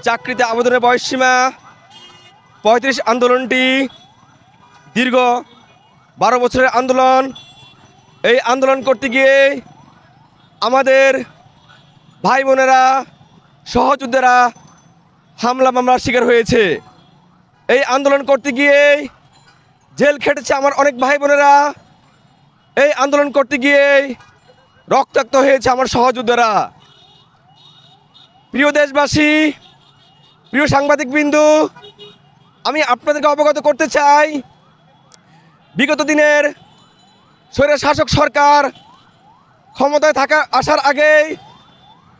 চাকরিতে আবেদনের বয়সসীমা ৩৫ আন্দোলনটি দীর্ঘ ১২ বছরের আন্দোলন। এই আন্দোলন করতে গিয়ে আমাদের ভাই বোনেরা, সহযোদ্ধারা হামলা মামলার শিকার হয়েছে। এই আন্দোলন করতে গিয়ে জেল খেটেছে আমার অনেক ভাই বোনেরা। এই আন্দোলন করতে গিয়ে রক্তাক্ত হয়েছে আমার সহযোদ্ধারা। প্রিয় দেশবাসী, প্রিয় সাংবাদিকবৃন্দ, আমি আপনাদেরকে অবগত করতে চাই, বিগত দিনের স্বৈরশাসক সরকার ক্ষমতায় আসার আগেই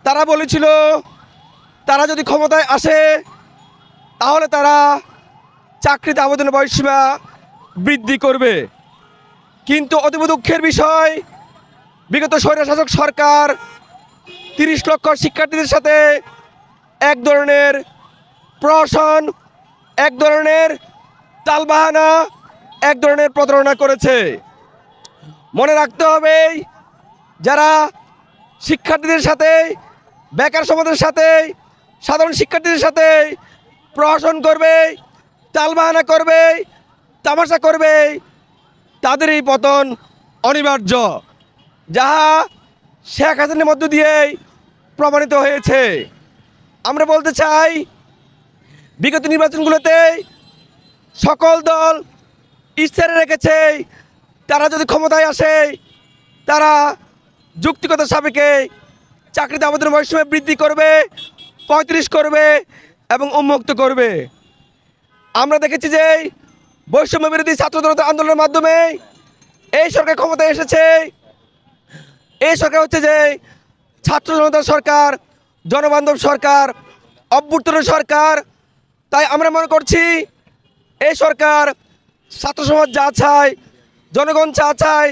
তারা বলেছিল তারা যদি ক্ষমতায় আসে তাহলে তারা চাকরিতে আবেদনের বয়সসীমা বৃদ্ধি করবে। কিন্তু অতীব দুঃখের বিষয়, বিগত স্বৈরশাসক সরকার ৩০ লক্ষ শিক্ষার্থীদের সাথে এক ধরনের প্রহসন, এক ধরনের তালবাহানা, এক ধরনের প্রতারণা করেছে। মনে রাখতে হবে, যারা শিক্ষার্থীদের সাথে, বেকার সমাজের সাথে, সাধারণ শিক্ষার্থীদের সাথে প্রহসন করবে, তালবাহানা করবে, তামাশা করবে, তাদেরই পতন অনিবার্য, যাহা শেখ হাসিনার মধ্য দিয়েই প্রমাণিত হয়েছে। আমরা বলতে চাই, বিগত নির্বাচনগুলোতে সকল দল ইশতেহারে রেখেছে তারা যদি ক্ষমতায় আসে তারা যুক্তিগত সাপেক্ষে চাকরিতে আবেদনের বয়সসীমা বৃদ্ধি করবে, ৩৫ করবে এবং উন্মুক্ত করবে। আমরা দেখেছি যে বৈষম্য বিরোধী ছাত্র জনতা আন্দোলনের মাধ্যমে এই সরকার ক্ষমতায় এসেছে। এই সরকার হচ্ছে যে ছাত্র জনতার সরকার, জনবান্ধব সরকার, অভ্যুত্থানের সরকার। তাই আমরা মনে করছি এই সরকার ছাত্র সমাজ যা চায়, জনগণ যা চায়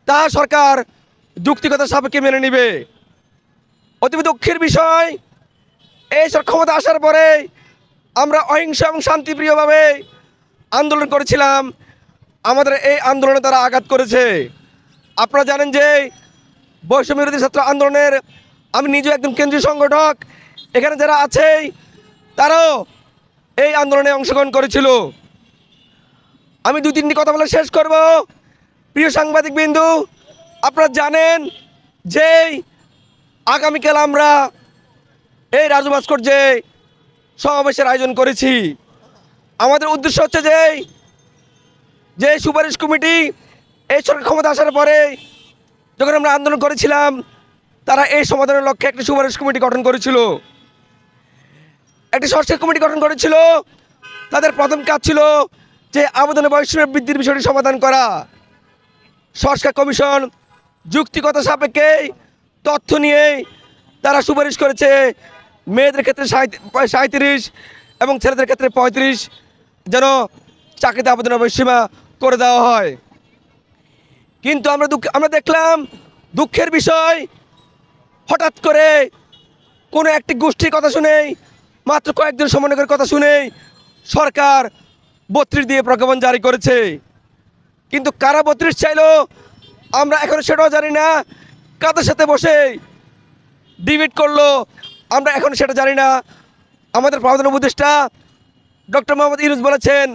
তা সরকার যুক্তিগত সাপেক্ষে মেনে নেবে। অতীব দুঃখের বিষয়, এই সরকার ক্ষমতা আসার পরে আমরা অহিংস এবং শান্তিপ্রিয়ভাবে আন্দোলন করেছিলাম। আমাদের এই আন্দোলনে তারা আঘাত করেছে। আপনারা জানেন যে বৈষম্য বিরোধী ছাত্র আন্দোলনের আমি নিজেও একজন কেন্দ্রীয় সংগঠক। এখানে যারা আছে তারাও এই আন্দোলনে অংশগ্রহণ করেছিল। আমি ২-৩টি কথা বলে শেষ করব। প্রিয় সাংবাদিকবৃন্দ, আপনারা জানেন যে আগামীকাল আমরা এই রাজু ভাস্কর্যে সমাবেশের আয়োজন করেছি। আমাদের উদ্দেশ্য হচ্ছে যে সুপারিশ কমিটি এই সরকার ক্ষমতা আসার পরে যখন আমরা আন্দোলন করেছিলাম তারা এই সমাধানের লক্ষ্যে একটি সুপারিশ কমিটি গঠন করেছিল, একটি সংস্কার কমিটি গঠন করেছিল। তাদের প্রথম কাজ ছিল যে আবেদনের বয়সসীমা বৃদ্ধির বিষয়টি সমাধান করা। সংস্কার কমিশন যুক্তিগত সাপেক্ষে তথ্য নিয়ে তারা সুপারিশ করেছে মেয়েদের ক্ষেত্রে ৩৭ এবং ছেলেদের ক্ষেত্রে ৩৫ যেন চাকরিতে আবেদনের বয়সসীমা করে দেওয়া হয়। কিন্তু আমরা দেখলাম দুঃখের বিষয়, হঠাৎ করে কোনো একটি গোষ্ঠীর কথা শুনেই, মাত্র কয়েকজন সমন্বয়কের কথা শুনেই সরকার ৩২ দিয়ে প্রজ্ঞাপন জারি করেছে। কিন্তু কারা ৩২ চাইলো আমরা এখনও সেটাও জানি না। কাদের সাথে বসে ডিবেট করলো আমরা এখন সেটা জানি না। আমাদের প্রধান উপদেষ্টা ডক্টর মোহাম্মদ ইউনূস বলেছেন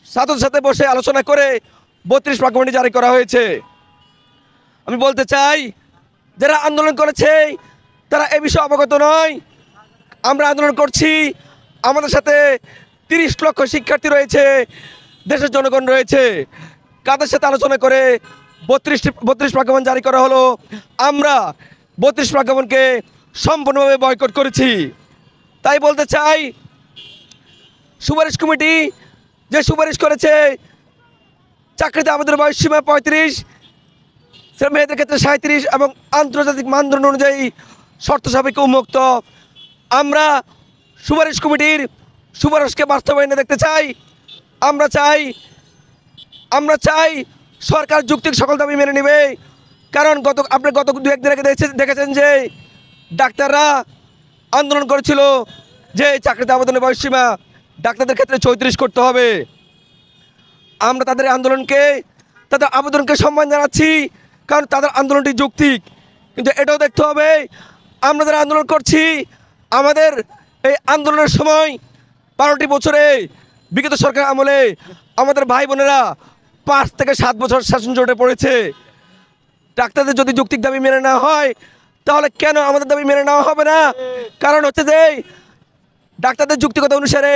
ছাত্রদের সাথে বসে আলোচনা করে ৩২ প্রজ্ঞাপনটি জারি করা হয়েছে। আমি বলতে চাই, যারা আন্দোলন করেছে তারা এ বিষয়ে অবগত নয়। আমরা আন্দোলন করছি, আমাদের সাথে ৩০ লক্ষ শিক্ষার্থী রয়েছে, দেশের জনগণ রয়েছে। কাদের সাথে আলোচনা করে ৩২ প্রজ্ঞাপন জারি করা হলো? আমরা ৩২ প্রজ্ঞাপনকে সম্পূর্ণভাবে বয়কট করেছি। তাই বলতে চাই, সুপারিশ কমিটি যে সুপারিশ করেছে চাকরিতে আবেদনের বয়সসীমা ৩৫, মেয়েদের ক্ষেত্রে ৩৭ এবং আন্তর্জাতিক মানদণ্ড অনুযায়ী শর্ত সাপেক্ষে উন্মুক্ত, আমরা সুপারিশ কমিটির সুপারিশকে বাস্তবায়নে দেখতে চাই। আমরা চাই সরকার যৌক্তিক সকল দাবি মেনে নেবে। কারণ আপনি গত 2-1 দিন আগে দেখেছেন যে ডাক্তাররা আন্দোলন করেছিল যে চাকরিতে আবেদনের বয়সসীমা ডাক্তারদের ক্ষেত্রে ৩৪ করতে হবে। আমরা তাদের আবেদনকে সম্মান জানাচ্ছি, কারণ তাদের আন্দোলনটি যৌক্তিক। কিন্তু এটাও দেখতে হবে আমরা যারা আন্দোলন করছি আমাদের এই আন্দোলনের সময় 12টি বছরে বিগত সরকার আমলে আমাদের ভাই বোনেরা 5 থেকে 7 বছর শাসন জোটে পড়েছে। ডাক্তারদের যদি যৌক্তিক দাবি মেনে নেওয়া হয় তাহলে কেন আমাদের দাবি মেনে নেওয়া হবে না? কারণ হচ্ছে যে ডাক্তারদের যুক্তিগত অনুসারে